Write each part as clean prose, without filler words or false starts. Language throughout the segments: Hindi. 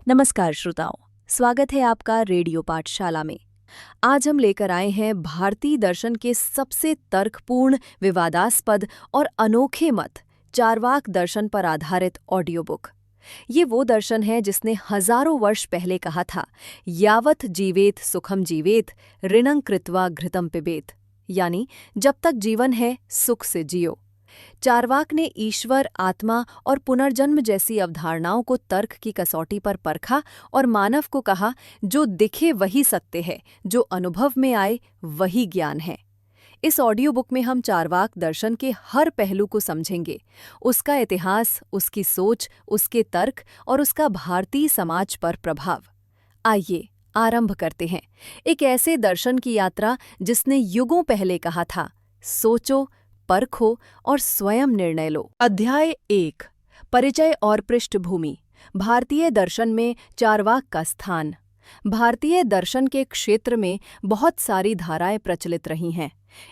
नमस्कार श्रोताओं, स्वागत है आपका रेडियो पाठशाला में। आज हम लेकर आए हैं भारतीय दर्शन के सबसे तर्कपूर्ण, विवादास्पद और अनोखे मत चार्वाक दर्शन पर आधारित ऑडियो बुक। ये वो दर्शन है जिसने हजारों वर्ष पहले कहा था, यावत जीवेत सुखम जीवेत, ऋणं कृत्वा घृतम पिबेत, यानी जब तक जीवन है सुख से जियो। चार्वाक ने ईश्वर, आत्मा और पुनर्जन्म जैसी अवधारणाओं को तर्क की कसौटी पर परखा और मानव को कहा, जो दिखे वही सत्य है, जो अनुभव में आए वही ज्ञान है। इस ऑडियो बुक में हम चार्वाक दर्शन के हर पहलू को समझेंगे, उसका इतिहास, उसकी सोच, उसके तर्क और उसका भारतीय समाज पर प्रभाव। आइए आरंभ करते हैं एक ऐसे दर्शन की यात्रा जिसने युगों पहले कहा था, सोचो, परखो और स्वयं निर्णय लो। अध्याय 1, परिचय और पृष्ठभूमि। भारतीय दर्शन में चार्वाक का स्थान। भारतीय दर्शन के क्षेत्र में बहुत सारी धाराएं प्रचलित रही हैं।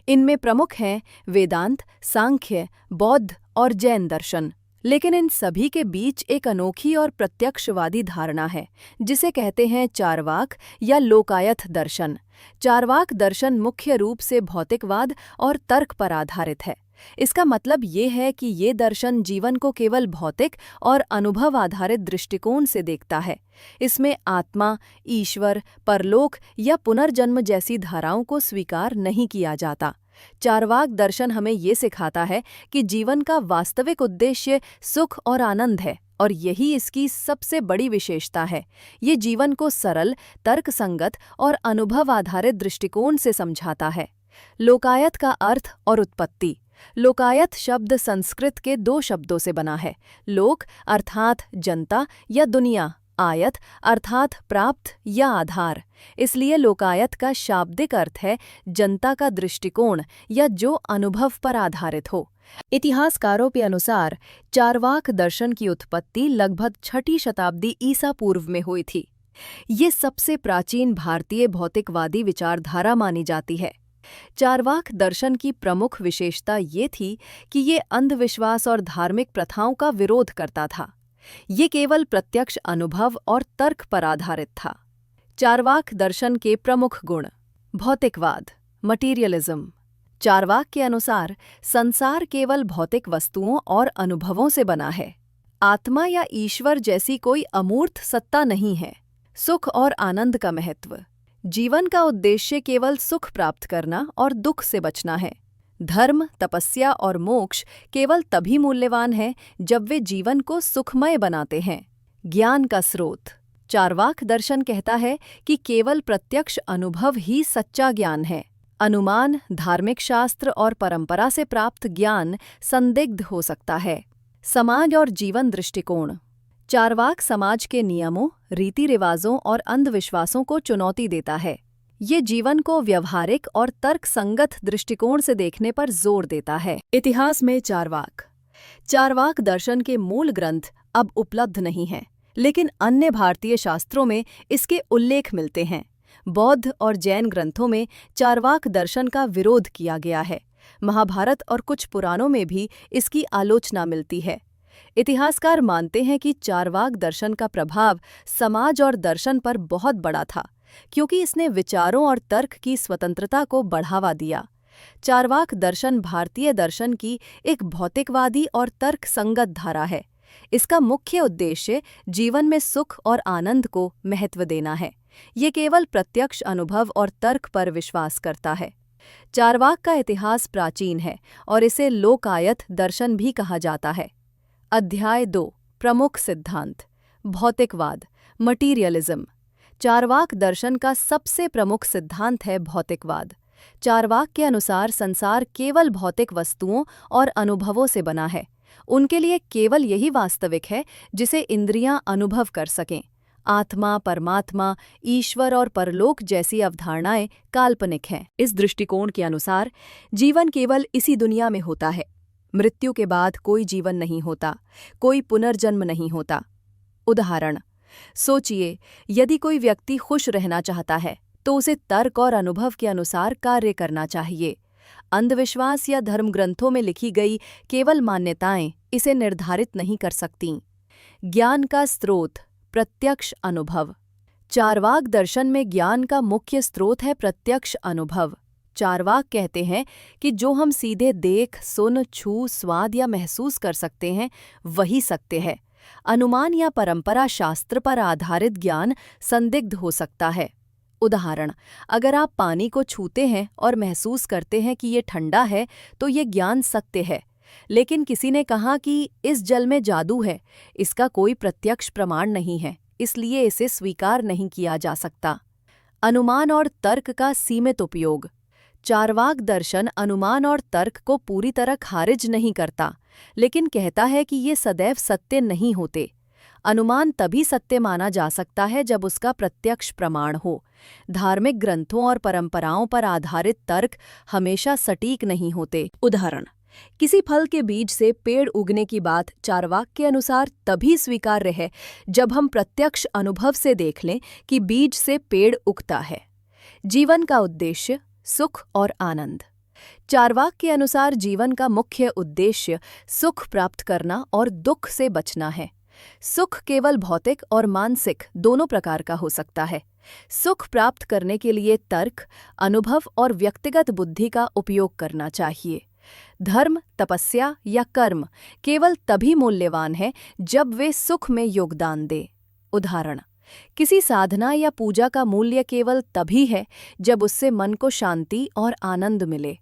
इनमें प्रमुख हैं वेदांत, सांख्य, बौद्ध और जैन दर्शन। लेकिन इन सभी के बीच एक अनोखी और प्रत्यक्षवादी धारणा है, जिसे कहते हैं चार्वाक या लोकायत दर्शन। चार्वाक दर्शन मुख्य रूप से भौतिकवाद और तर्क पर आधारित है। इसका मतलब ये है कि ये दर्शन जीवन को केवल भौतिक और अनुभव आधारित दृष्टिकोण से देखता है। इसमें आत्मा, ईश्वर, परलोक या पुनर्जन्म जैसी धाराओं को स्वीकार नहीं किया जाता। चार्वाक दर्शन हमें ये सिखाता है कि जीवन का वास्तविक उद्देश्य सुख और आनंद है, और यही इसकी सबसे बड़ी विशेषता है। ये जीवन को सरल, तर्कसंगत और अनुभव आधारित दृष्टिकोण से समझाता है। लोकायत का अर्थ और उत्पत्ति। लोकायत शब्द संस्कृत के 2 शब्दों से बना है। लोक अर्थात जनता या दुनिया, आयत अर्थात प्राप्त या आधार। इसलिए लोकायत का शाब्दिक अर्थ है जनता का दृष्टिकोण या जो अनुभव पर आधारित हो। इतिहासकारों के अनुसार चार्वाक दर्शन की उत्पत्ति लगभग 6ठी शताब्दी ईसा पूर्व में हुई थी। ये सबसे प्राचीन भारतीय भौतिकवादी विचारधारा मानी जाती है। चार्वाक दर्शन की प्रमुख विशेषता ये थी कि ये अंधविश्वास और धार्मिक प्रथाओं का विरोध करता था। ये केवल प्रत्यक्ष अनुभव और तर्क पर आधारित था। चार्वाक दर्शन के प्रमुख गुण। भौतिकवाद, मटीरियलिज्म। चार्वाक के अनुसार संसार केवल भौतिक वस्तुओं और अनुभवों से बना है। आत्मा या ईश्वर जैसी कोई अमूर्त सत्ता नहीं है। सुख और आनंद का महत्व। जीवन का उद्देश्य केवल सुख प्राप्त करना और दुख से बचना है। धर्म, तपस्या और मोक्ष केवल तभी मूल्यवान है जब वे जीवन को सुखमय बनाते हैं। ज्ञान का स्रोत। चार्वाक दर्शन कहता है कि केवल प्रत्यक्ष अनुभव ही सच्चा ज्ञान है। अनुमान, धार्मिक शास्त्र और परंपरा से प्राप्त ज्ञान संदिग्ध हो सकता है। समाज और जीवन दृष्टिकोण। चार्वाक समाज के नियमों, रीति रिवाजों और अंधविश्वासों को चुनौती देता है। ये जीवन को व्यवहारिक और तर्कसंगत दृष्टिकोण से देखने पर जोर देता है। इतिहास में चार्वाक। चार्वाक दर्शन के मूल ग्रंथ अब उपलब्ध नहीं हैं, लेकिन अन्य भारतीय शास्त्रों में इसके उल्लेख मिलते हैं। बौद्ध और जैन ग्रंथों में चार्वाक दर्शन का विरोध किया गया है। महाभारत और कुछ पुराणों में भी इसकी आलोचना मिलती है। इतिहासकार मानते हैं कि चार्वाक दर्शन का प्रभाव समाज और दर्शन पर बहुत बड़ा था, क्योंकि इसने विचारों और तर्क की स्वतंत्रता को बढ़ावा दिया। चार्वाक दर्शन भारतीय दर्शन की एक भौतिकवादी और तर्कसंगत धारा है। इसका मुख्य उद्देश्य जीवन में सुख और आनंद को महत्व देना है। ये केवल प्रत्यक्ष अनुभव और तर्क पर विश्वास करता है। चार्वाक का इतिहास प्राचीन है और इसे लोकायत दर्शन भी कहा जाता है। अध्याय 2, प्रमुख सिद्धांत। भौतिकवाद, मटीरियलिज्म। चार्वाक दर्शन का सबसे प्रमुख सिद्धांत है भौतिकवाद। चार्वाक के अनुसार संसार केवल भौतिक वस्तुओं और अनुभवों से बना है। उनके लिए केवल यही वास्तविक है जिसे इंद्रियां अनुभव कर सकें। आत्मा, परमात्मा, ईश्वर और परलोक जैसी अवधारणाएं काल्पनिक हैं। इस दृष्टिकोण के अनुसार जीवन केवल इसी दुनिया में होता है। मृत्यु के बाद कोई जीवन नहीं होता, कोई पुनर्जन्म नहीं होता। उदाहरण, सोचिए, यदि कोई व्यक्ति खुश रहना चाहता है तो उसे तर्क और अनुभव के अनुसार कार्य करना चाहिए। अंधविश्वास या धर्मग्रंथों में लिखी गई केवल मान्यताएं इसे निर्धारित नहीं कर सकतीं। ज्ञान का स्रोत, प्रत्यक्ष अनुभव। चार्वाक दर्शन में ज्ञान का मुख्य स्रोत है प्रत्यक्ष अनुभव। चार्वाक कहते हैं कि जो हम सीधे देख, सुन, छू, स्वाद या महसूस कर सकते हैं वही सत्य है। अनुमान या परंपरा शास्त्र पर आधारित ज्ञान संदिग्ध हो सकता है। उदाहरण, अगर आप पानी को छूते हैं और महसूस करते हैं कि ये ठंडा है तो ये ज्ञान सत्य है। लेकिन किसी ने कहा कि इस जल में जादू है, इसका कोई प्रत्यक्ष प्रमाण नहीं है, इसलिए इसे स्वीकार नहीं किया जा सकता। अनुमान और तर्क का सीमित उपयोग। चार्वाक दर्शन अनुमान और तर्क को पूरी तरह खारिज नहीं करता, लेकिन कहता है कि ये सदैव सत्य नहीं होते। अनुमान तभी सत्य माना जा सकता है जब उसका प्रत्यक्ष प्रमाण हो। धार्मिक ग्रंथों और परंपराओं पर आधारित तर्क हमेशा सटीक नहीं होते। उदाहरण, किसी फल के बीज से पेड़ उगने की बात चार्वाक के अनुसार तभी स्वीकार्य है जब हम प्रत्यक्ष अनुभव से देख लें कि बीज से पेड़ उगता है। जीवन का उद्देश्य सुख और आनंद। चार्वाक के अनुसार जीवन का मुख्य उद्देश्य सुख प्राप्त करना और दुख से बचना है। सुख केवल भौतिक और मानसिक दोनों प्रकार का हो सकता है। सुख प्राप्त करने के लिए तर्क, अनुभव और व्यक्तिगत बुद्धि का उपयोग करना चाहिए। धर्म, तपस्या या कर्म केवल तभी मूल्यवान है जब वे सुख में योगदान दें। उदाहरण, किसी साधना या पूजा का मूल्य केवल तभी है जब उससे मन को शांति और आनंद मिले।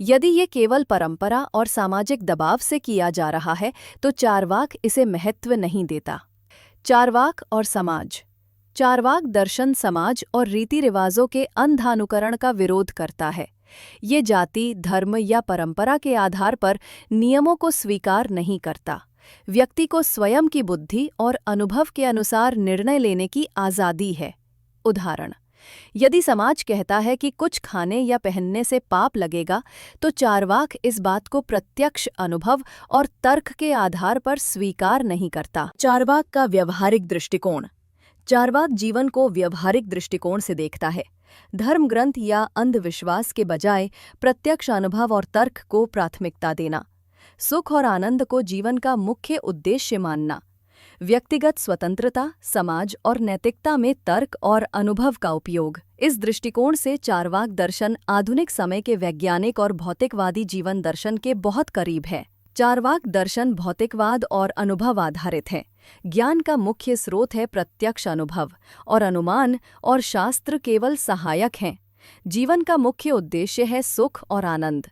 यदि ये केवल परंपरा और सामाजिक दबाव से किया जा रहा है तो चार्वाक इसे महत्व नहीं देता। चार्वाक और समाज। चार्वाक दर्शन समाज और रीति रिवाजों के अंधानुकरण का विरोध करता है। ये जाति, धर्म या परंपरा के आधार पर नियमों को स्वीकार नहीं करता। व्यक्ति को स्वयं की बुद्धि और अनुभव के अनुसार निर्णय लेने की आज़ादी है। उदाहरण, यदि समाज कहता है कि कुछ खाने या पहनने से पाप लगेगा तो चार्वाक इस बात को प्रत्यक्ष अनुभव और तर्क के आधार पर स्वीकार नहीं करता। चार्वाक का व्यवहारिक दृष्टिकोण। चार्वाक जीवन को व्यवहारिक दृष्टिकोण से देखता है। धर्म ग्रंथ या अंधविश्वास के बजाय प्रत्यक्ष अनुभव और तर्क को प्राथमिकता देना। सुख और आनंद को जीवन का मुख्य उद्देश्य मानना। व्यक्तिगत स्वतंत्रता, समाज और नैतिकता में तर्क और अनुभव का उपयोग। इस दृष्टिकोण से चार्वाक दर्शन आधुनिक समय के वैज्ञानिक और भौतिकवादी जीवन दर्शन के बहुत करीब है। चार्वाक दर्शन भौतिकवाद और अनुभव आधारित है। ज्ञान का मुख्य स्रोत है प्रत्यक्ष अनुभव और अनुमान और शास्त्र केवल सहायक हैं। जीवन का मुख्य उद्देश्य है सुख और आनंद।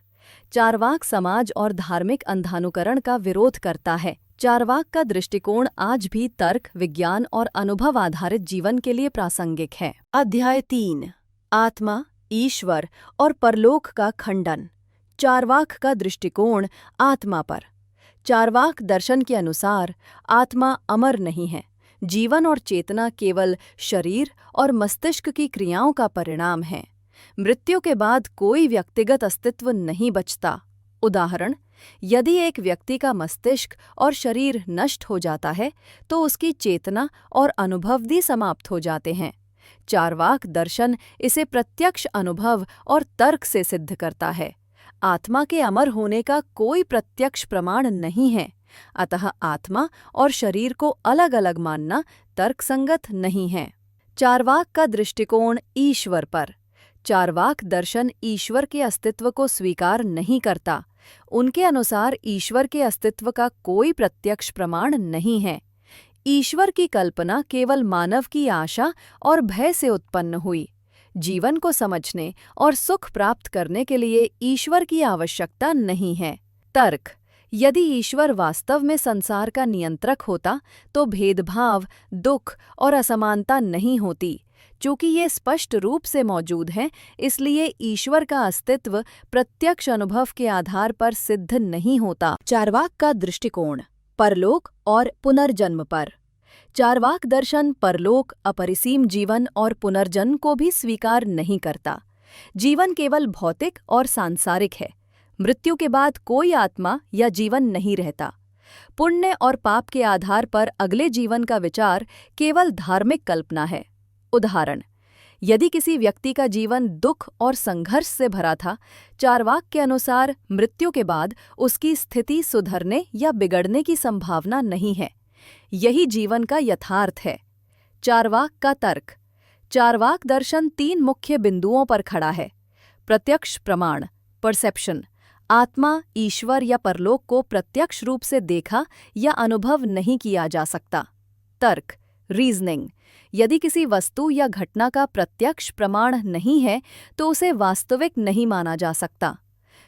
चार्वाक समाज और धार्मिक अंधानुकरण का विरोध करता है। चार्वाक का दृष्टिकोण आज भी तर्क, विज्ञान और अनुभव आधारित जीवन के लिए प्रासंगिक है। अध्याय 3, आत्मा, ईश्वर और परलोक का खंडन। चार्वाक का दृष्टिकोण आत्मा पर। चार्वाक दर्शन के अनुसार आत्मा अमर नहीं है। जीवन और चेतना केवल शरीर और मस्तिष्क की क्रियाओं का परिणाम है। मृत्यु के बाद कोई व्यक्तिगत अस्तित्व नहीं बचता। उदाहरण, यदि एक व्यक्ति का मस्तिष्क और शरीर नष्ट हो जाता है तो उसकी चेतना और अनुभव भी समाप्त हो जाते हैं। चार्वाक दर्शन इसे प्रत्यक्ष अनुभव और तर्क से सिद्ध करता है। आत्मा के अमर होने का कोई प्रत्यक्ष प्रमाण नहीं है, अतः आत्मा और शरीर को अलग अलग मानना तर्कसंगत नहीं है। चार्वाक का दृष्टिकोण ईश्वर पर। चार्वाक दर्शन ईश्वर के अस्तित्व को स्वीकार नहीं करता। उनके अनुसार ईश्वर के अस्तित्व का कोई प्रत्यक्ष प्रमाण नहीं है। ईश्वर की कल्पना केवल मानव की आशा और भय से उत्पन्न हुई। जीवन को समझने और सुख प्राप्त करने के लिए ईश्वर की आवश्यकता नहीं है। तर्क, यदि ईश्वर वास्तव में संसार का नियंत्रक होता तो भेदभाव, दुख और असमानता नहीं होती। चूंकि ये स्पष्ट रूप से मौजूद हैं, इसलिए ईश्वर का अस्तित्व प्रत्यक्ष अनुभव के आधार पर सिद्ध नहीं होता। चार्वाक का दृष्टिकोण परलोक और पुनर्जन्म पर। चार्वाक दर्शन परलोक, अपरिसीम जीवन और पुनर्जन्म को भी स्वीकार नहीं करता। जीवन केवल भौतिक और सांसारिक है। मृत्यु के बाद कोई आत्मा या जीवन नहीं रहता। पुण्य और पाप के आधार पर अगले जीवन का विचार केवल धार्मिक कल्पना है। उदाहरण, यदि किसी व्यक्ति का जीवन दुख और संघर्ष से भरा था, चार्वाक के अनुसार मृत्यु के बाद उसकी स्थिति सुधरने या बिगड़ने की संभावना नहीं है। यही जीवन का यथार्थ है। चारवाक का तर्क। चारवाक दर्शन 3 मुख्य बिंदुओं पर खड़ा है। प्रत्यक्ष प्रमाण, परसेप्शन, आत्मा, ईश्वर या परलोक को प्रत्यक्ष रूप से देखा या अनुभव नहीं किया जा सकता। तर्क, रीजनिंग, यदि किसी वस्तु या घटना का प्रत्यक्ष प्रमाण नहीं है तो उसे वास्तविक नहीं माना जा सकता।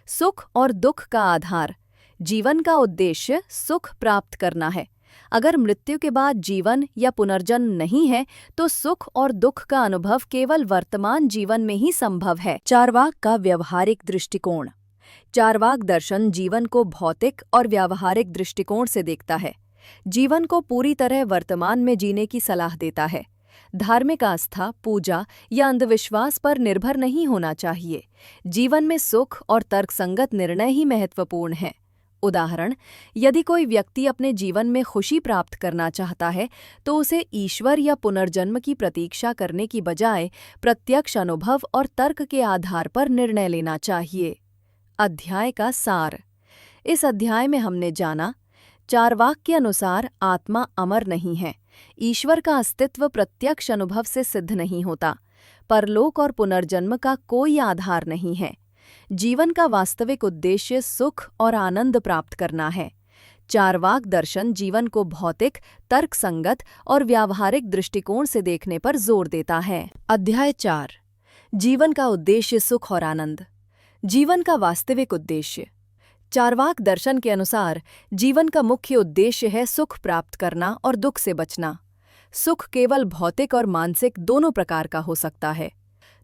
सुख और दुख का आधार, जीवन का उद्देश्य सुख प्राप्त करना है। अगर मृत्यु के बाद जीवन या पुनर्जन्म नहीं है तो सुख और दुख का अनुभव केवल वर्तमान जीवन में ही संभव है। चारवाक का व्यवहारिक दृष्टिकोण। चारवाक दर्शन जीवन को भौतिक और व्यावहारिक दृष्टिकोण से देखता है। जीवन को पूरी तरह वर्तमान में जीने की सलाह देता है। धार्मिक आस्था, पूजा या अंधविश्वास पर निर्भर नहीं होना चाहिए। जीवन में सुख और तर्कसंगत निर्णय ही महत्वपूर्ण हैं। उदाहरण, यदि कोई व्यक्ति अपने जीवन में खुशी प्राप्त करना चाहता है तो उसे ईश्वर या पुनर्जन्म की प्रतीक्षा करने की बजाय प्रत्यक्ष अनुभव और तर्क के आधार पर निर्णय लेना चाहिए। अध्याय का सार। इस अध्याय में हमने जाना, चारवाक के अनुसार आत्मा अमर नहीं है। ईश्वर का अस्तित्व प्रत्यक्ष अनुभव से सिद्ध नहीं होता। परलोक और पुनर्जन्म का कोई आधार नहीं है। जीवन का वास्तविक उद्देश्य सुख और आनंद प्राप्त करना है। चारवाक दर्शन जीवन को भौतिक, तर्कसंगत और व्यावहारिक दृष्टिकोण से देखने पर जोर देता है। अध्याय 4। जीवन का उद्देश्य सुख और आनंद। जीवन का वास्तविक उद्देश्य। चारवाक दर्शन के अनुसार जीवन का मुख्य उद्देश्य है सुख प्राप्त करना और दुख से बचना। सुख केवल भौतिक और मानसिक दोनों प्रकार का हो सकता है।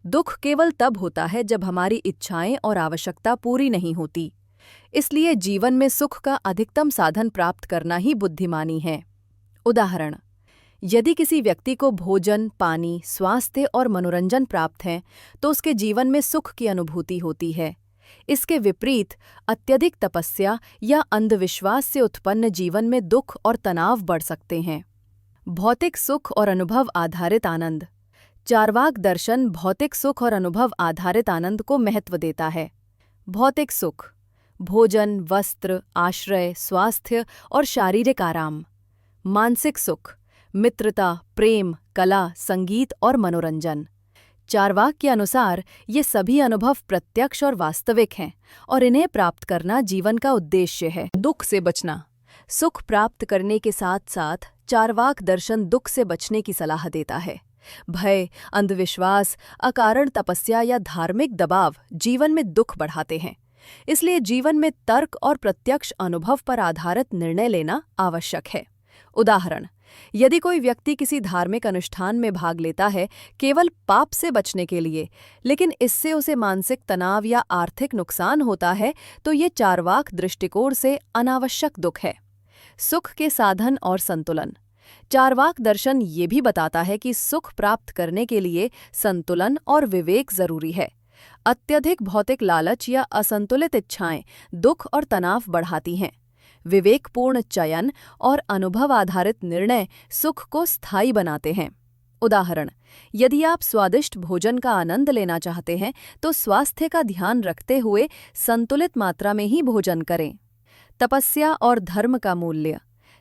दुख केवल तब होता है जब हमारी इच्छाएं और आवश्यकता पूरी नहीं होती। इसलिए जीवन में सुख का अधिकतम साधन प्राप्त करना ही बुद्धिमानी है। उदाहरण, यदि किसी व्यक्ति को भोजन, पानी, स्वास्थ्य और मनोरंजन प्राप्त है तो उसके जीवन में सुख की अनुभूति होती है। इसके विपरीत अत्यधिक तपस्या या अंधविश्वास से उत्पन्न जीवन में दुख और तनाव बढ़ सकते हैं। भौतिक सुख और अनुभव आधारित आनंद। चारवाक दर्शन भौतिक सुख और अनुभव आधारित आनंद को महत्व देता है। भौतिक सुख, भोजन, वस्त्र, आश्रय, स्वास्थ्य और शारीरिक आराम। मानसिक सुख, मित्रता, प्रेम, कला, संगीत और मनोरंजन। चारवाक के अनुसार ये सभी अनुभव प्रत्यक्ष और वास्तविक हैं और इन्हें प्राप्त करना जीवन का उद्देश्य है। दुख से बचना। सुख प्राप्त करने के साथ साथ चारवाक दर्शन दुख से बचने की सलाह देता है। भय, अंधविश्वास, अकारण तपस्या या धार्मिक दबाव जीवन में दुख बढ़ाते हैं। इसलिए जीवन में तर्क और प्रत्यक्ष अनुभव पर आधारित निर्णय लेना आवश्यक है। उदाहरण, यदि कोई व्यक्ति किसी धार्मिक अनुष्ठान में भाग लेता है केवल पाप से बचने के लिए, लेकिन इससे उसे मानसिक तनाव या आर्थिक नुकसान होता है, तो ये चारवाक दृष्टिकोण से अनावश्यक दुख है। सुख के साधन और संतुलन। चारवाक दर्शन ये भी बताता है कि सुख प्राप्त करने के लिए संतुलन और विवेक जरूरी है। अत्यधिक भौतिक लालच या असंतुलित इच्छाएं दुख और तनाव बढ़ाती हैं। विवेकपूर्ण चयन और अनुभव आधारित निर्णय सुख को स्थायी बनाते हैं। उदाहरण, यदि आप स्वादिष्ट भोजन का आनंद लेना चाहते हैं तो स्वास्थ्य का ध्यान रखते हुए संतुलित मात्रा में ही भोजन करें। तपस्या और धर्म का मूल्य।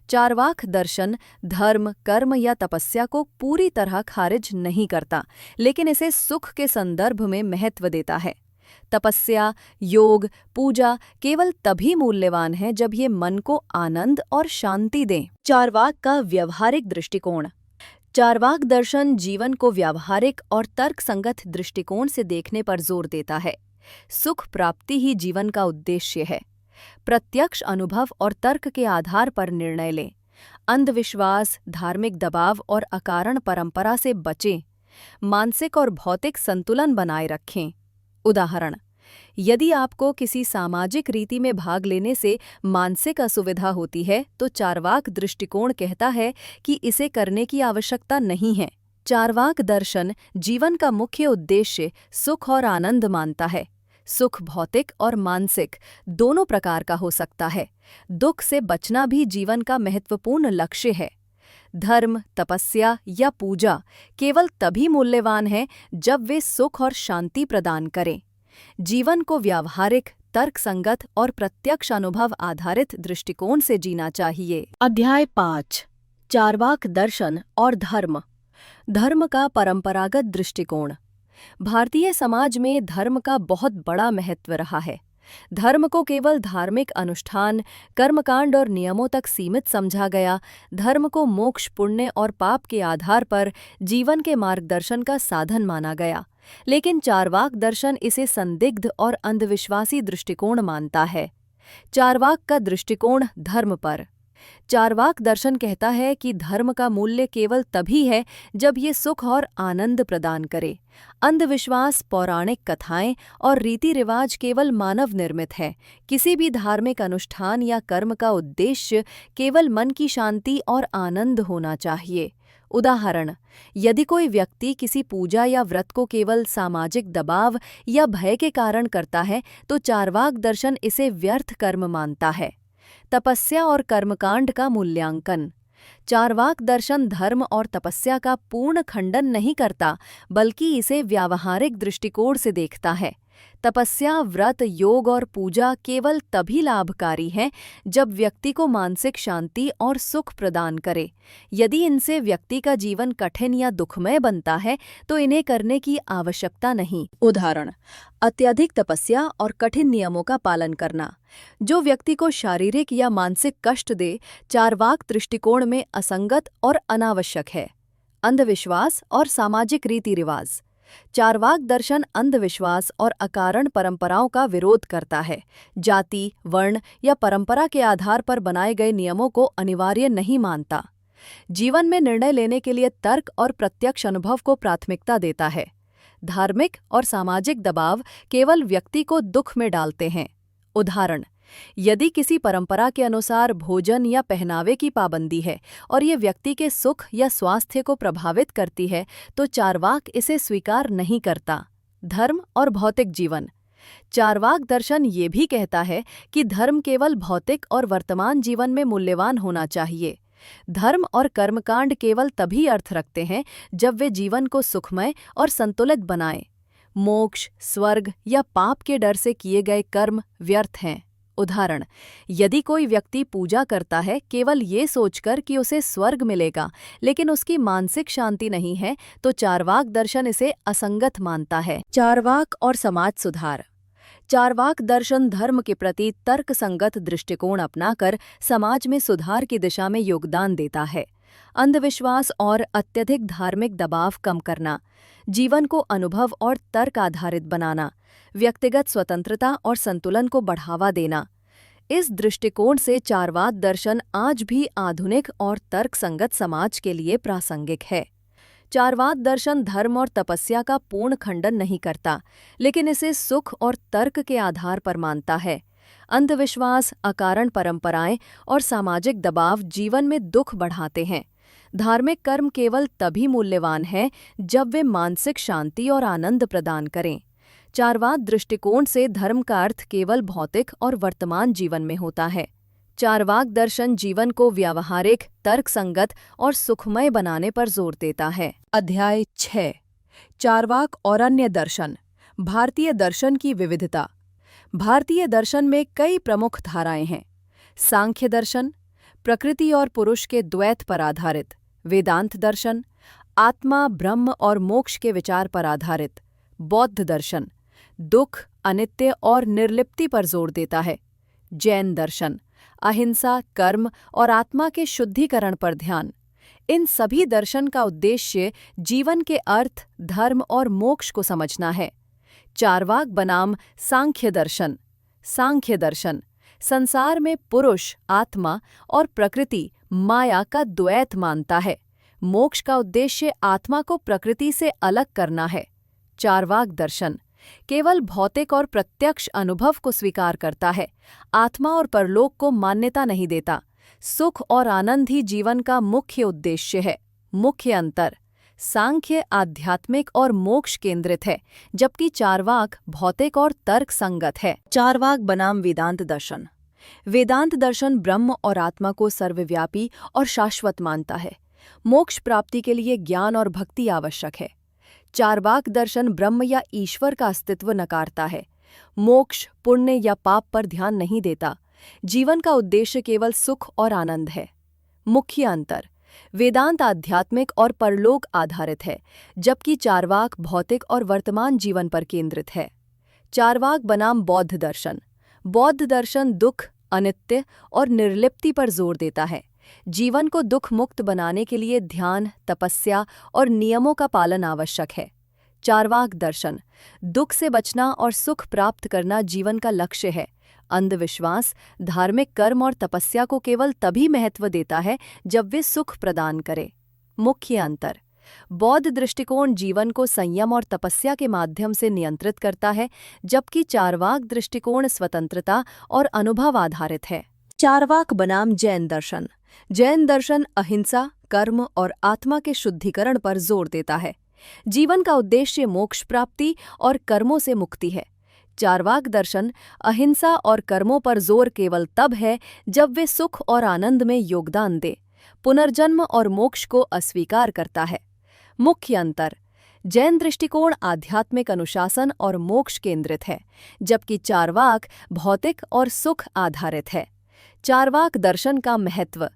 चारवाक दर्शन धर्म, कर्म या तपस्या को पूरी तरह खारिज नहीं करता, लेकिन इसे सुख के संदर्भ में महत्व देता है। तपस्या, योग, पूजा केवल तभी मूल्यवान है जब ये मन को आनंद और शांति दें। चारवाक का व्यवहारिक दृष्टिकोण। चारवाक दर्शन जीवन को व्यावहारिक और तर्कसंगत दृष्टिकोण से देखने पर जोर देता है। सुख प्राप्ति ही जीवन का उद्देश्य है। प्रत्यक्ष अनुभव और तर्क के आधार पर निर्णय लें। अंधविश्वास, धार्मिक दबाव और अकारण परंपरा से बचें। मानसिक और भौतिक संतुलन बनाए रखें। उदाहरण, यदि आपको किसी सामाजिक रीति में भाग लेने से मानसिक असुविधा होती है तो चारवाक दृष्टिकोण कहता है कि इसे करने की आवश्यकता नहीं है। चारवाक दर्शन जीवन का मुख्य उद्देश्य सुख और आनंद मानता है। सुख भौतिक और मानसिक दोनों प्रकार का हो सकता है। दुख से बचना भी जीवन का महत्वपूर्ण लक्ष्य है। धर्म, तपस्या या पूजा केवल तभी मूल्यवान है जब वे सुख और शांति प्रदान करें। जीवन को व्यावहारिक, तर्कसंगत और प्रत्यक्ष अनुभव आधारित दृष्टिकोण से जीना चाहिए। अध्याय 5। चारवाक दर्शन और धर्म। धर्म का परंपरागत दृष्टिकोण। भारतीय समाज में धर्म का बहुत बड़ा महत्व रहा है। धर्म को केवल धार्मिक अनुष्ठान, कर्मकांड और नियमों तक सीमित समझा गया। धर्म को मोक्ष, पुण्य और पाप के आधार पर जीवन के मार्गदर्शन का साधन माना गया। लेकिन चार्वाक दर्शन इसे संदिग्ध और अंधविश्वासी दृष्टिकोण मानता है। चार्वाक का दृष्टिकोण धर्म पर। चार्वाक दर्शन कहता है कि धर्म का मूल्य केवल तभी है जब ये सुख और आनंद प्रदान करे। अंधविश्वास, पौराणिक कथाएं और रीति रिवाज केवल मानव निर्मित है। किसी भी धार्मिक अनुष्ठान या कर्म का उद्देश्य केवल मन की शांति और आनंद होना चाहिए। उदाहरण, यदि कोई व्यक्ति किसी पूजा या व्रत को केवल सामाजिक दबाव या भय के कारण करता है तो चार्वाक दर्शन इसे व्यर्थ कर्म मानता है। तपस्या और कर्मकांड का मूल्यांकन। चार्वाक दर्शन धर्म और तपस्या का पूर्ण खंडन नहीं करता, बल्कि इसे व्यावहारिक दृष्टिकोण से देखता है। तपस्या, व्रत, योग और पूजा केवल तभी लाभकारी हैं जब व्यक्ति को मानसिक शांति और सुख प्रदान करे। यदि इनसे व्यक्ति का जीवन कठिन या दुखमय बनता है तो इन्हें करने की आवश्यकता नहीं। उदाहरण, अत्यधिक तपस्या और कठिन नियमों का पालन करना जो व्यक्ति को शारीरिक या मानसिक कष्ट दे, चार्वाक दृष्टिकोण में असंगत और अनावश्यक है। अंधविश्वास और सामाजिक रीति रिवाज। चार्वाक दर्शन अंधविश्वास और अकारण परंपराओं का विरोध करता है। जाति, वर्ण या परंपरा के आधार पर बनाए गए नियमों को अनिवार्य नहीं मानता। जीवन में निर्णय लेने के लिए तर्क और प्रत्यक्ष अनुभव को प्राथमिकता देता है। धार्मिक और सामाजिक दबाव केवल व्यक्ति को दुख में डालते हैं। उदाहरण, यदि किसी परंपरा के अनुसार भोजन या पहनावे की पाबंदी है और ये व्यक्ति के सुख या स्वास्थ्य को प्रभावित करती है तो चार्वाक इसे स्वीकार नहीं करता। धर्म और भौतिक जीवन। चार्वाक दर्शन ये भी कहता है कि धर्म केवल भौतिक और वर्तमान जीवन में मूल्यवान होना चाहिए। धर्म और कर्मकांड केवल तभी अर्थ रखते हैं जब वे जीवन को सुखमय और संतुलित बनाएं। मोक्ष, स्वर्ग या पाप के डर से किए गए कर्म व्यर्थ हैं। उदाहरण, यदि कोई व्यक्ति पूजा करता है केवल ये सोचकर कि उसे स्वर्ग मिलेगा, लेकिन उसकी मानसिक शांति नहीं है, तो चार्वाक दर्शन इसे असंगत मानता है। चार्वाक और समाज सुधार। चार्वाक दर्शन धर्म के प्रति तर्कसंगत दृष्टिकोण अपनाकर समाज में सुधार की दिशा में योगदान देता है। अंधविश्वास और अत्यधिक धार्मिक दबाव कम करना, जीवन को अनुभव और तर्क आधारित बनाना, व्यक्तिगत स्वतंत्रता और संतुलन को बढ़ावा देना। इस दृष्टिकोण से चार्वाक दर्शन आज भी आधुनिक और तर्कसंगत समाज के लिए प्रासंगिक है। चार्वाक दर्शन धर्म और तपस्या का पूर्ण खंडन नहीं करता, लेकिन इसे सुख और तर्क के आधार पर मानता है। अंधविश्वास, अकारण परंपराएं और सामाजिक दबाव जीवन में दुख बढ़ाते हैं। धार्मिक कर्म केवल तभी मूल्यवान हैं जब वे मानसिक शांति और आनंद प्रदान करें। चार्वाक दृष्टिकोण से धर्म का अर्थ केवल भौतिक और वर्तमान जीवन में होता है। चार्वाक दर्शन जीवन को व्यावहारिक, तर्कसंगत और सुखमय बनाने पर जोर देता है। अध्याय 6। चार्वाक और अन्य दर्शन। भारतीय दर्शन की विविधता। भारतीय दर्शन में कई प्रमुख धाराएं हैं। सांख्य दर्शन, प्रकृति और पुरुष के द्वैत पर आधारित। वेदांत दर्शन, आत्मा, ब्रह्म और मोक्ष के विचार पर आधारित। बौद्ध दर्शन, दुख, अनित्य और निर्लिप्ति पर जोर देता है। जैन दर्शन, अहिंसा, कर्म और आत्मा के शुद्धिकरण पर ध्यान। इन सभी दर्शन का उद्देश्य जीवन के अर्थ, धर्म और मोक्ष को समझना है। चार्वाक बनाम सांख्य दर्शन। सांख्य दर्शन संसार में पुरुष, आत्मा और प्रकृति, माया का द्वैत मानता है। मोक्ष का उद्देश्य आत्मा को प्रकृति से अलग करना है। चार्वाक दर्शन केवल भौतिक और प्रत्यक्ष अनुभव को स्वीकार करता है, आत्मा और परलोक को मान्यता नहीं देता। सुख और आनंद ही जीवन का मुख्य उद्देश्य है। मुख्य अंतर, सांख्य आध्यात्मिक और मोक्ष केंद्रित है, जबकि चार्वाक भौतिक और तर्क संगत है। चार्वाक बनाम वेदांत दर्शन। वेदांत दर्शन ब्रह्म और आत्मा को सर्वव्यापी और शाश्वत मानता है। मोक्ष प्राप्ति के लिए ज्ञान और भक्ति आवश्यक है। चार्वाक दर्शन ब्रह्म या ईश्वर का अस्तित्व नकारता है। मोक्ष, पुण्य या पाप पर ध्यान नहीं देता। जीवन का उद्देश्य केवल सुख और आनंद है। मुख्य अंतर, वेदांत आध्यात्मिक और परलोक आधारित है, जबकि चार्वाक भौतिक और वर्तमान जीवन पर केंद्रित है। चार्वाक बनाम बौद्ध दर्शन। बौद्ध दर्शन दुख, अनित्य और निर्लिप्ति पर जोर देता है। जीवन को दुख मुक्त बनाने के लिए ध्यान, तपस्या और नियमों का पालन आवश्यक है। चार्वाक दर्शन दुख से बचना और सुख प्राप्त करना जीवन का लक्ष्य है। अंधविश्वास धार्मिक कर्म और तपस्या को केवल तभी महत्व देता है जब वे सुख प्रदान करे। मुख्य अंतर। बौद्ध दृष्टिकोण जीवन को संयम और तपस्या के माध्यम से नियंत्रित करता है, जबकि चार्वाक दृष्टिकोण स्वतंत्रता और अनुभव आधारित है। चार्वाक बनाम जैन दर्शन। जैन दर्शन अहिंसा, कर्म और आत्मा के शुद्धिकरण पर जोर देता है। जीवन का उद्देश्य मोक्ष प्राप्ति और कर्मों से मुक्ति है। चार्वाक दर्शन अहिंसा और कर्मों पर जोर केवल तब है जब वे सुख और आनंद में योगदान दे, पुनर्जन्म और मोक्ष को अस्वीकार करता है। मुख्य अंतर। जैन दृष्टिकोण आध्यात्मिक अनुशासन और मोक्ष केंद्रित है, जबकि चार्वाक भौतिक और सुख आधारित है। चार्वाक दर्शन का महत्व।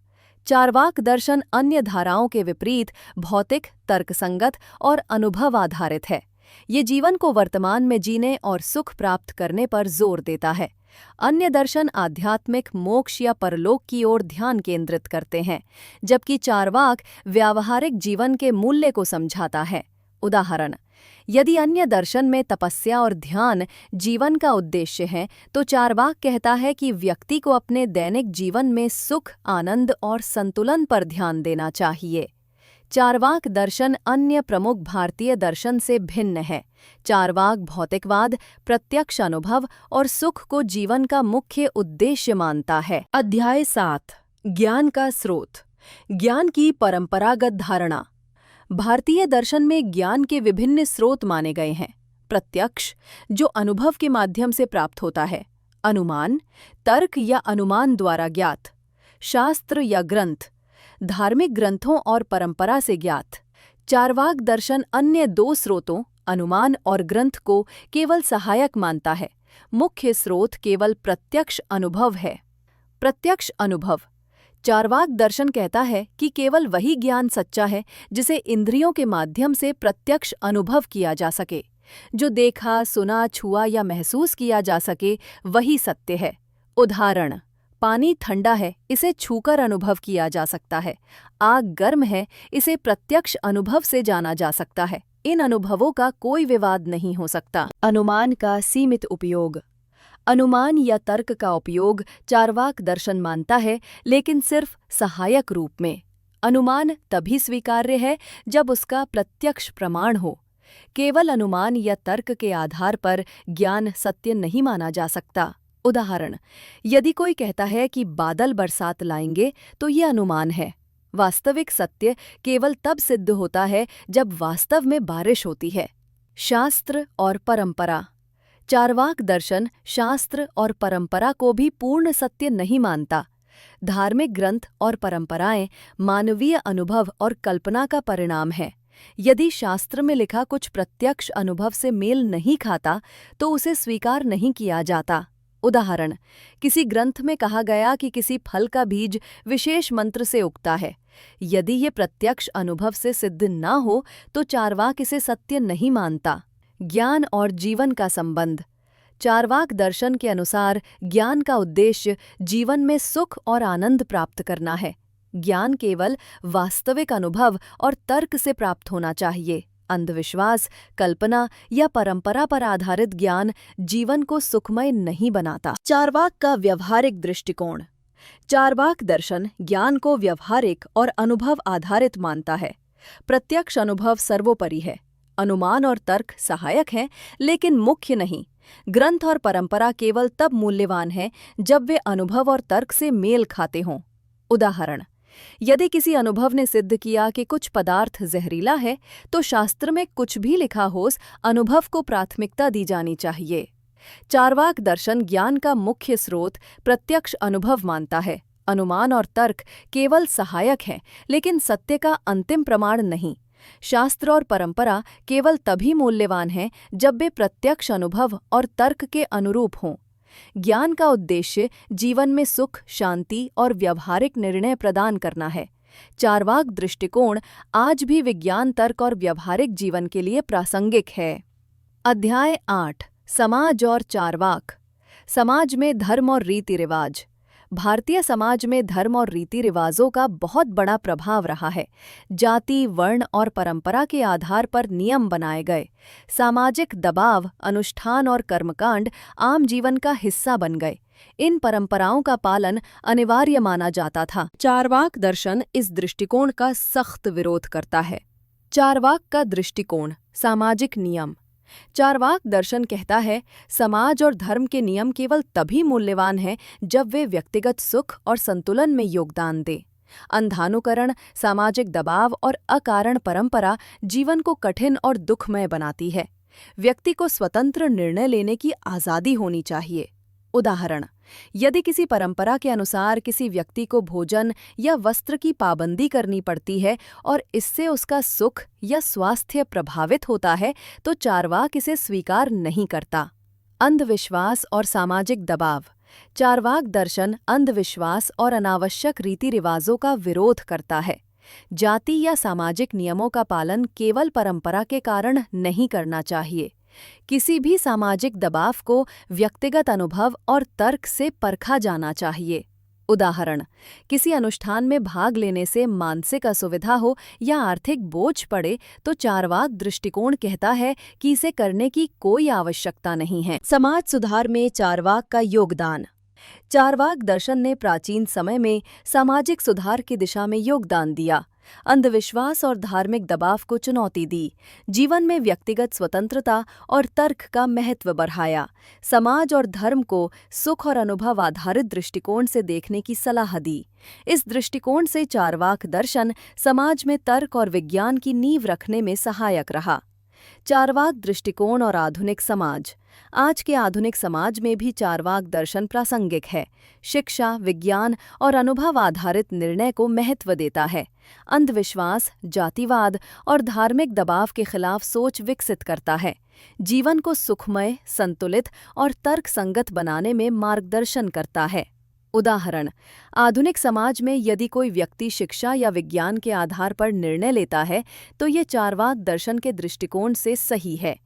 चार्वाक दर्शन अन्य धाराओं के विपरीत भौतिक, तर्कसंगत और अनुभव आधारित है। ये जीवन को वर्तमान में जीने और सुख प्राप्त करने पर जोर देता है। अन्य दर्शन आध्यात्मिक, मोक्ष या परलोक की ओर ध्यान केंद्रित करते हैं, जबकि चार्वाक व्यावहारिक जीवन के मूल्य को समझाता है। उदाहरण। यदि अन्य दर्शन में तपस्या और ध्यान जीवन का उद्देश्य है, तो चार्वाक कहता है कि व्यक्ति को अपने दैनिक जीवन में सुख, आनंद और संतुलन पर ध्यान देना चाहिए। चार्वाक दर्शन अन्य प्रमुख भारतीय दर्शन से भिन्न है। चार्वाक भौतिकवाद, प्रत्यक्ष अनुभव और सुख को जीवन का मुख्य उद्देश्य मानता है। अध्याय 7। ज्ञान का स्रोत। ज्ञान की परंपरागत धारणा। भारतीय दर्शन में ज्ञान के विभिन्न स्रोत माने गए हैं। प्रत्यक्ष, जो अनुभव के माध्यम से प्राप्त होता है। अनुमान, तर्क या अनुमान द्वारा ज्ञात। शास्त्र या ग्रंथ, धार्मिक ग्रंथों और परंपरा से ज्ञात। चार्वाक दर्शन अन्य दो स्रोतों, अनुमान और ग्रंथ को केवल सहायक मानता है। मुख्य स्रोत केवल प्रत्यक्ष अनुभव है। प्रत्यक्ष अनुभव। चार्वाक दर्शन कहता है कि केवल वही ज्ञान सच्चा है जिसे इंद्रियों के माध्यम से प्रत्यक्ष अनुभव किया जा सके। जो देखा, सुना, छुआ या महसूस किया जा सके वही सत्य है। उदाहरण। पानी ठंडा है, इसे छूकर अनुभव किया जा सकता है। आग गर्म है, इसे प्रत्यक्ष अनुभव से जाना जा सकता है। इन अनुभवों का कोई विवाद नहीं हो सकता। अनुमान का सीमित उपयोग। अनुमान या तर्क का उपयोग चार्वाक दर्शन मानता है, लेकिन सिर्फ सहायक रूप में। अनुमान तभी स्वीकार्य है जब उसका प्रत्यक्ष प्रमाण हो। केवल अनुमान या तर्क के आधार पर ज्ञान सत्य नहीं माना जा सकता। उदाहरण। यदि कोई कहता है कि बादल बरसात लाएंगे, तो ये अनुमान है। वास्तविक सत्य केवल तब सिद्ध होता है जब वास्तव में बारिश होती है। शास्त्र और परंपरा। चार्वाक दर्शन शास्त्र और परंपरा को भी पूर्ण सत्य नहीं मानता। धार्मिक ग्रंथ और परंपराएं मानवीय अनुभव और कल्पना का परिणाम है। यदि शास्त्र में लिखा कुछ प्रत्यक्ष अनुभव से मेल नहीं खाता, तो उसे स्वीकार नहीं किया जाता। उदाहरण। किसी ग्रंथ में कहा गया कि किसी फल का बीज विशेष मंत्र से उगता है। यदि ये प्रत्यक्ष अनुभव से सिद्ध न हो, तो चार्वाक इसे सत्य नहीं मानता। ज्ञान और जीवन का संबंध। चार्वाक दर्शन के अनुसार ज्ञान का उद्देश्य जीवन में सुख और आनंद प्राप्त करना है। ज्ञान केवल वास्तविक अनुभव और तर्क से प्राप्त होना चाहिए। अंधविश्वास, कल्पना या परंपरा पर आधारित ज्ञान जीवन को सुखमय नहीं बनाता। चार्वाक का व्यवहारिक दृष्टिकोण। चार्वाक दर्शन ज्ञान को व्यवहारिक और अनुभव आधारित मानता है। प्रत्यक्ष अनुभव सर्वोपरि है। अनुमान और तर्क सहायक हैं, लेकिन मुख्य नहीं। ग्रंथ और परंपरा केवल तब मूल्यवान है जब वे अनुभव और तर्क से मेल खाते हों। उदाहरण। यदि किसी अनुभव ने सिद्ध किया कि कुछ पदार्थ जहरीला है, तो शास्त्र में कुछ भी लिखा हो, अनुभव को प्राथमिकता दी जानी चाहिए। चार्वाक दर्शन ज्ञान का मुख्य स्रोत प्रत्यक्ष अनुभव मानता है। अनुमान और तर्क केवल सहायक हैं, लेकिन सत्य का अंतिम प्रमाण नहीं। शास्त्र और परंपरा केवल तभी मूल्यवान हैं जब वे प्रत्यक्ष अनुभव और तर्क के अनुरूप हों। ज्ञान का उद्देश्य जीवन में सुख, शांति और व्यावहारिक निर्णय प्रदान करना है। चार्वाक दृष्टिकोण आज भी विज्ञान, तर्क और व्यवहारिक जीवन के लिए प्रासंगिक है। अध्याय 8, समाज और चार्वाक। समाज में धर्म और रीति रिवाज। भारतीय समाज में धर्म और रीति रिवाजों का बहुत बड़ा प्रभाव रहा है। जाति, वर्ण और परंपरा के आधार पर नियम बनाए गए। सामाजिक दबाव, अनुष्ठान और कर्मकांड आम जीवन का हिस्सा बन गए। इन परंपराओं का पालन अनिवार्य माना जाता था। चार्वाक दर्शन इस दृष्टिकोण का सख्त विरोध करता है। चार्वाक का दृष्टिकोण, सामाजिक नियम। चार्वाक दर्शन कहता है, समाज और धर्म के नियम केवल तभी मूल्यवान हैं जब वे व्यक्तिगत सुख और संतुलन में योगदान दें। अंधानुकरण, सामाजिक दबाव और अकारण परंपरा जीवन को कठिन और दुखमय बनाती है। व्यक्ति को स्वतंत्र निर्णय लेने की आज़ादी होनी चाहिए। उदाहरण, यदि किसी परंपरा के अनुसार किसी व्यक्ति को भोजन या वस्त्र की पाबंदी करनी पड़ती है और इससे उसका सुख या स्वास्थ्य प्रभावित होता है, तो चार्वाक इसे स्वीकार नहीं करता। अंधविश्वास और सामाजिक दबाव। चार्वाक दर्शन अंधविश्वास और अनावश्यक रीति रिवाजों का विरोध करता है। जाति या सामाजिक नियमों का पालन केवल परंपरा के कारण नहीं करना चाहिए। किसी भी सामाजिक दबाव को व्यक्तिगत अनुभव और तर्क से परखा जाना चाहिए। उदाहरण, किसी अनुष्ठान में भाग लेने से मानसिक असुविधा हो या आर्थिक बोझ पड़े तो चार्वाक दृष्टिकोण कहता है कि इसे करने की कोई आवश्यकता नहीं है। समाज सुधार में चार्वाक का योगदान। चार्वाक दर्शन ने प्राचीन समय में सामाजिक सुधार की दिशा में योगदान दिया। अंधविश्वास और धार्मिक दबाव को चुनौती दी। जीवन में व्यक्तिगत स्वतंत्रता और तर्क का महत्व बढ़ाया। समाज और धर्म को सुख और अनुभव आधारित दृष्टिकोण से देखने की सलाह दी। इस दृष्टिकोण से चार्वाक दर्शन समाज में तर्क और विज्ञान की नींव रखने में सहायक रहा। चार्वाक दृष्टिकोण और आधुनिक समाज। आज के आधुनिक समाज में भी चार्वाक दर्शन प्रासंगिक है। शिक्षा, विज्ञान और अनुभव आधारित निर्णय को महत्व देता है। अंधविश्वास, जातिवाद और धार्मिक दबाव के खिलाफ सोच विकसित करता है। जीवन को सुखमय, संतुलित और तर्कसंगत बनाने में मार्गदर्शन करता है। उदाहरण, आधुनिक समाज में यदि कोई व्यक्ति शिक्षा या विज्ञान के आधार पर निर्णय लेता है तो ये चार्वाक दर्शन के दृष्टिकोण से सही है।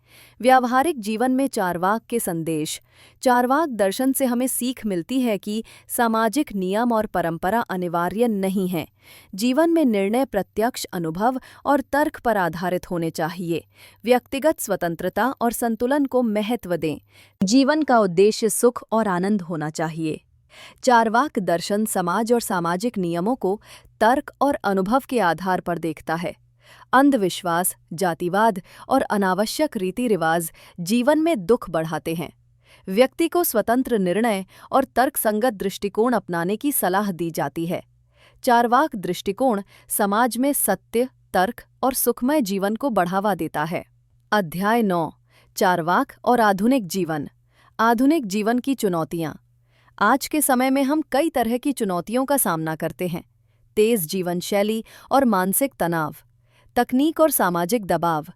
व्यावहारिक जीवन में चार्वाक के संदेश। चार्वाक दर्शन से हमें सीख मिलती है कि सामाजिक नियम और परंपरा अनिवार्य नहीं हैं। जीवन में निर्णय प्रत्यक्ष अनुभव और तर्क पर आधारित होने चाहिए। व्यक्तिगत स्वतंत्रता और संतुलन को महत्व दें। जीवन का उद्देश्य सुख और आनंद होना चाहिए। चार्वाक दर्शन समाज और सामाजिक नियमों को तर्क और अनुभव के आधार पर देखता है। अंधविश्वास, जातिवाद और अनावश्यक रीति रिवाज जीवन में दुख बढ़ाते हैं। व्यक्ति को स्वतंत्र निर्णय और तर्कसंगत दृष्टिकोण अपनाने की सलाह दी जाती है। चार्वाक दृष्टिकोण समाज में सत्य, तर्क और सुखमय जीवन को बढ़ावा देता है। अध्याय 9, चार्वाक और आधुनिक जीवन। आधुनिक जीवन की चुनौतियाँ। आज के समय में हम कई तरह की चुनौतियों का सामना करते हैं। तेज जीवन शैली और मानसिक तनाव, तकनीक और सामाजिक दबाव,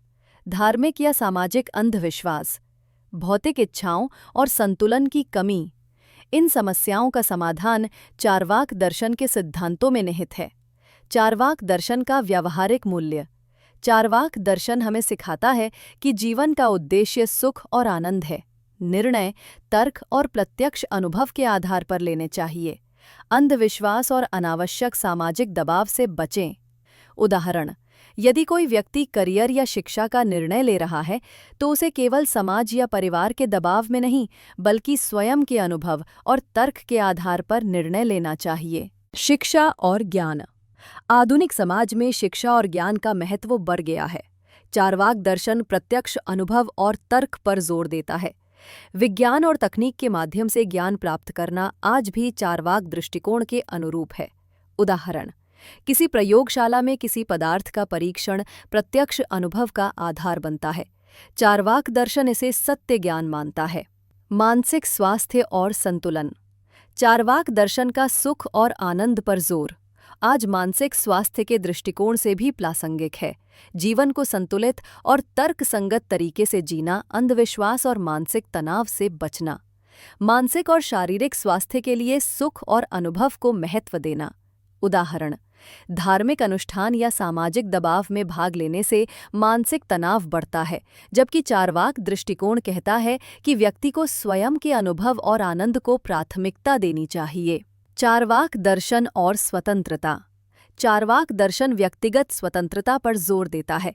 धार्मिक या सामाजिक अंधविश्वास, भौतिक इच्छाओं और संतुलन की कमी। इन समस्याओं का समाधान चार्वाक दर्शन के सिद्धांतों में निहित है। चार्वाक दर्शन का व्यावहारिक मूल्य। चार्वाक दर्शन हमें सिखाता है कि जीवन का उद्देश्य सुख और आनंद है। निर्णय तर्क और प्रत्यक्ष अनुभव के आधार पर लेने चाहिए। अंधविश्वास और अनावश्यक सामाजिक दबाव से बचें। उदाहरण, यदि कोई व्यक्ति करियर या शिक्षा का निर्णय ले रहा है तो उसे केवल समाज या परिवार के दबाव में नहीं बल्कि स्वयं के अनुभव और तर्क के आधार पर निर्णय लेना चाहिए। शिक्षा और ज्ञान। आधुनिक समाज में शिक्षा और ज्ञान का महत्व बढ़ गया है। चार्वाक दर्शन प्रत्यक्ष अनुभव और तर्क पर जोर देता है। विज्ञान और तकनीक के माध्यम से ज्ञान प्राप्त करना आज भी चार्वाक दृष्टिकोण के अनुरूप है। उदाहरण, किसी प्रयोगशाला में किसी पदार्थ का परीक्षण प्रत्यक्ष अनुभव का आधार बनता है। चार्वाक दर्शन इसे सत्य ज्ञान मानता है। मानसिक स्वास्थ्य और संतुलन। चार्वाक दर्शन का सुख और आनंद पर जोर आज मानसिक स्वास्थ्य के दृष्टिकोण से भी प्रासंगिक है। जीवन को संतुलित और तर्कसंगत तरीके से जीना, अंधविश्वास और मानसिक तनाव से बचना। मानसिक और शारीरिक स्वास्थ्य के लिए सुख और अनुभव को महत्व देना। उदाहरण, धार्मिक अनुष्ठान या सामाजिक दबाव में भाग लेने से मानसिक तनाव बढ़ता है, जबकि चार्वाक दृष्टिकोण कहता है कि व्यक्ति को स्वयं के अनुभव और आनंद को प्राथमिकता देनी चाहिए। चार्वाक दर्शन और स्वतंत्रता। चार्वाक दर्शन व्यक्तिगत स्वतंत्रता पर जोर देता है।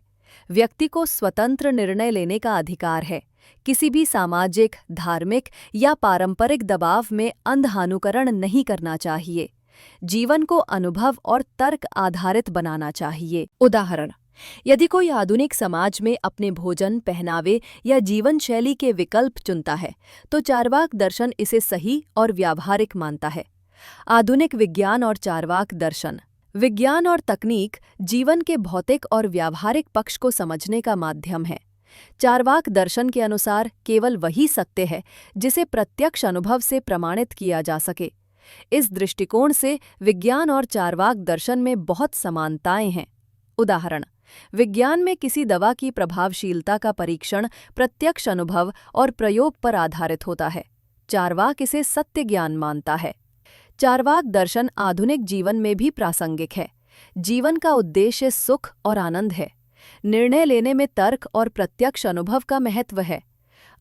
व्यक्ति को स्वतंत्र निर्णय लेने का अधिकार है। किसी भी सामाजिक, धार्मिक या पारंपरिक दबाव में अंधानुकरण नहीं करना चाहिए। जीवन को अनुभव और तर्क आधारित बनाना चाहिए। उदाहरण, यदि कोई आधुनिक समाज में अपने भोजन, पहनावे या जीवन शैली के विकल्प चुनता है, तो चार्वाक दर्शन इसे सही और व्यावहारिक मानता है। आधुनिक विज्ञान और चार्वाक दर्शन। विज्ञान और तकनीक जीवन के भौतिक और व्यावहारिक पक्ष को समझने का माध्यम है। चार्वाक दर्शन के अनुसार केवल वही सत्य है जिसे प्रत्यक्ष अनुभव से प्रमाणित किया जा सके। इस दृष्टिकोण से विज्ञान और चार्वाक दर्शन में बहुत समानताएं हैं। उदाहरण, विज्ञान में किसी दवा की प्रभावशीलता का परीक्षण प्रत्यक्ष अनुभव और प्रयोग पर आधारित होता है। चार्वाक इसे सत्य ज्ञान मानता है। चार्वाक दर्शन आधुनिक जीवन में भी प्रासंगिक है। जीवन का उद्देश्य सुख और आनंद है। निर्णय लेने में तर्क और प्रत्यक्ष अनुभव का महत्व है।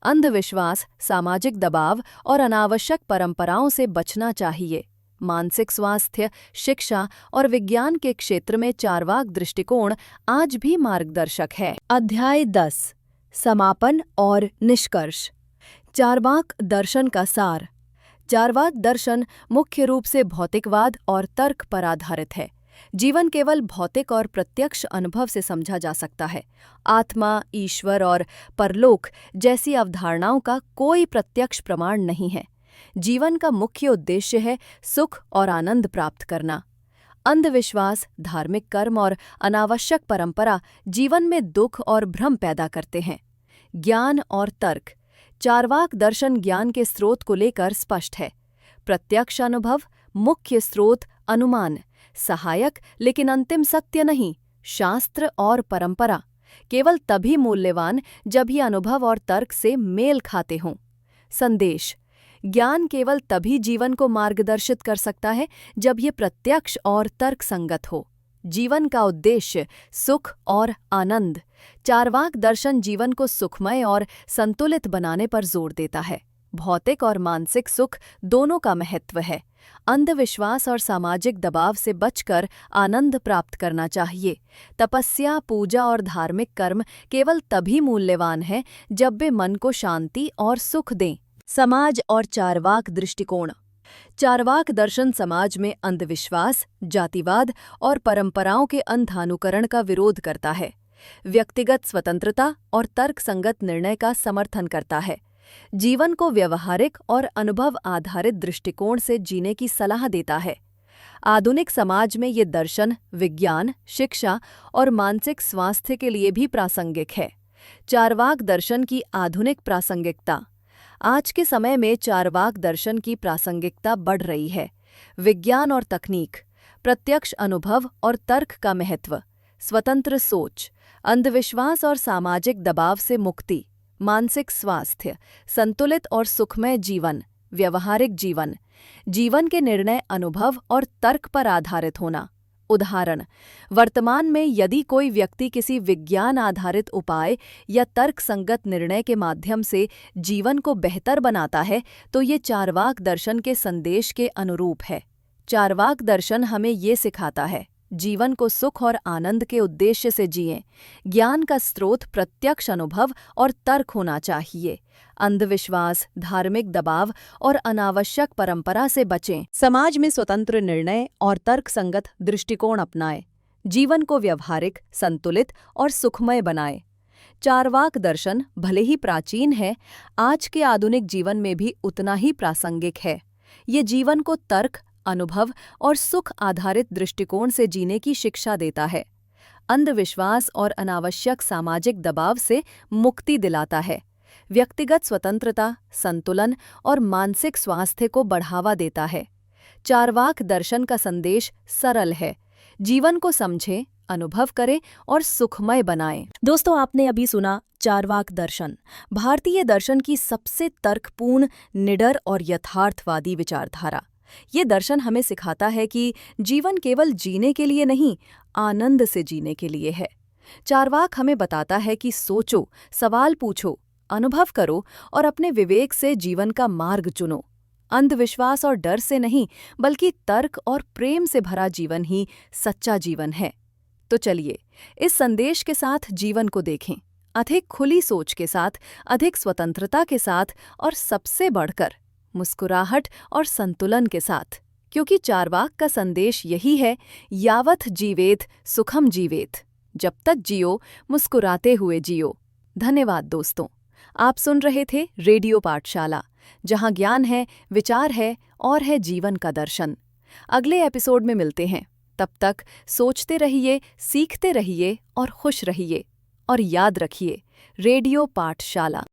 अंधविश्वास, सामाजिक दबाव और अनावश्यक परंपराओं से बचना चाहिए। मानसिक स्वास्थ्य, शिक्षा और विज्ञान के क्षेत्र में चार्वाक दृष्टिकोण आज भी मार्गदर्शक है। अध्याय 10, समापन और निष्कर्ष। चार्वाक दर्शन का सार। चार्वाक दर्शन मुख्य रूप से भौतिकवाद और तर्क पर आधारित है। जीवन केवल भौतिक और प्रत्यक्ष अनुभव से समझा जा सकता है। आत्मा, ईश्वर और परलोक जैसी अवधारणाओं का कोई प्रत्यक्ष प्रमाण नहीं है। जीवन का मुख्य उद्देश्य है सुख और आनंद प्राप्त करना। अंधविश्वास, धार्मिक कर्म और अनावश्यक परंपरा जीवन में दुख और भ्रम पैदा करते हैं। ज्ञान और तर्क। चार्वाक दर्शन ज्ञान के स्रोत को लेकर स्पष्ट है। प्रत्यक्ष अनुभव, मुख्य स्रोत, अनुमान, सहायक लेकिन अंतिम सत्य नहीं। शास्त्र और परंपरा केवल तभी मूल्यवान जब ये अनुभव और तर्क से मेल खाते हों। संदेश। ज्ञान केवल तभी जीवन को मार्गदर्शित कर सकता है जब ये प्रत्यक्ष और तर्क संगत हो। जीवन का उद्देश्य सुख और आनंद। चार्वाक दर्शन जीवन को सुखमय और संतुलित बनाने पर जोर देता है। भौतिक और मानसिक सुख दोनों का महत्व है। अंधविश्वास और सामाजिक दबाव से बचकर आनंद प्राप्त करना चाहिए। तपस्या, पूजा और धार्मिक कर्म केवल तभी मूल्यवान हैं जब वे मन को शांति और सुख दें। समाज और चार्वाक दृष्टिकोण। चार्वाक दर्शन समाज में अंधविश्वास, जातिवाद और परंपराओं के अंधानुकरण का विरोध करता है। व्यक्तिगत स्वतंत्रता और तर्कसंगत निर्णय का समर्थन करता है। जीवन को व्यवहारिक और अनुभव आधारित दृष्टिकोण से जीने की सलाह देता है। आधुनिक समाज में ये दर्शन विज्ञान, शिक्षा और मानसिक स्वास्थ्य के लिए भी प्रासंगिक है। चार्वाक दर्शन की आधुनिक प्रासंगिकता। आज के समय में चार्वाक दर्शन की प्रासंगिकता बढ़ रही है। विज्ञान और तकनीक, प्रत्यक्ष अनुभव और तर्क का महत्व, स्वतंत्र सोच, अंधविश्वास और सामाजिक दबाव से मुक्ति, मानसिक स्वास्थ्य, संतुलित और सुखमय जीवन, व्यवहारिक जीवन, जीवन के निर्णय अनुभव और तर्क पर आधारित होना। उदाहरण, वर्तमान में यदि कोई व्यक्ति किसी विज्ञान आधारित उपाय या तर्कसंगत निर्णय के माध्यम से जीवन को बेहतर बनाता है तो ये चार्वाक दर्शन के संदेश के अनुरूप है। चार्वाक दर्शन हमें ये सिखाता है, जीवन को सुख और आनंद के उद्देश्य से जिएं। ज्ञान का स्रोत प्रत्यक्ष अनुभव और तर्क होना चाहिए। अंधविश्वास, धार्मिक दबाव और अनावश्यक परंपरा से बचें। समाज में स्वतंत्र निर्णय और तर्कसंगत दृष्टिकोण अपनाएं। जीवन को व्यवहारिक, संतुलित और सुखमय बनाएं। चार्वाक दर्शन भले ही प्राचीन है, आज के आधुनिक जीवन में भी उतना ही प्रासंगिक है। ये जीवन को तर्क, अनुभव और सुख आधारित दृष्टिकोण से जीने की शिक्षा देता है। अंधविश्वास और अनावश्यक सामाजिक दबाव से मुक्ति दिलाता है। व्यक्तिगत स्वतंत्रता, संतुलन और मानसिक स्वास्थ्य को बढ़ावा देता है। चार्वाक दर्शन का संदेश सरल है, जीवन को समझें, अनुभव करें और सुखमय बनाएं। दोस्तों, आपने अभी सुना चार्वाक दर्शन, भारतीय दर्शन की सबसे तर्कपूर्ण, निडर और यथार्थवादी विचारधारा। ये दर्शन हमें सिखाता है कि जीवन केवल जीने के लिए नहीं, आनंद से जीने के लिए है। चार्वाक हमें बताता है कि सोचो, सवाल पूछो, अनुभव करो और अपने विवेक से जीवन का मार्ग चुनो। अंधविश्वास और डर से नहीं, बल्कि तर्क और प्रेम से भरा जीवन ही सच्चा जीवन है। तो चलिए, इस संदेश के साथ जीवन को देखें, अधिक खुली सोच के साथ, अधिक स्वतंत्रता के साथ और सबसे बढ़कर मुस्कुराहट और संतुलन के साथ, क्योंकि चार्वाक का संदेश यही है, यावत् जीवेत सुखम जीवेत। जब तक जियो, मुस्कुराते हुए जियो। धन्यवाद दोस्तों। आप सुन रहे थे रेडियो पाठशाला, जहां ज्ञान है, विचार है और है जीवन का दर्शन। अगले एपिसोड में मिलते हैं। तब तक सोचते रहिए, सीखते रहिए और खुश रहिए। और याद रखिए, रेडियो पाठशाला।